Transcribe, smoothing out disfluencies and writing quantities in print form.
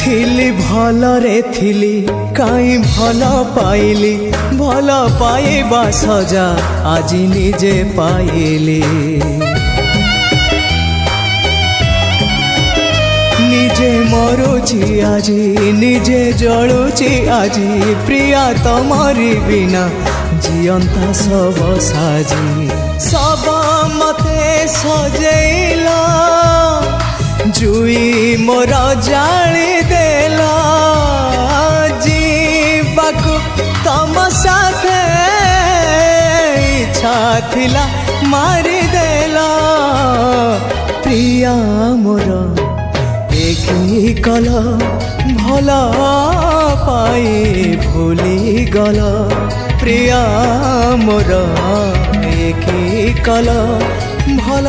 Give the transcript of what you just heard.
थिली भलरे थिली काई भल पाइली भल पाइबा सजा आज निजे पाइली निजे मरुची आजी निजे जलुची आजी प्रिया तमरी बिना जियंता सब साजी सब मते सजेला जुई मोर जाली देला जीवाकू तम साथे इच्छा थिला मारी देला प्रिया मोर देखी कल भल पाई भूली गल प्रिया मोर देखी कल भल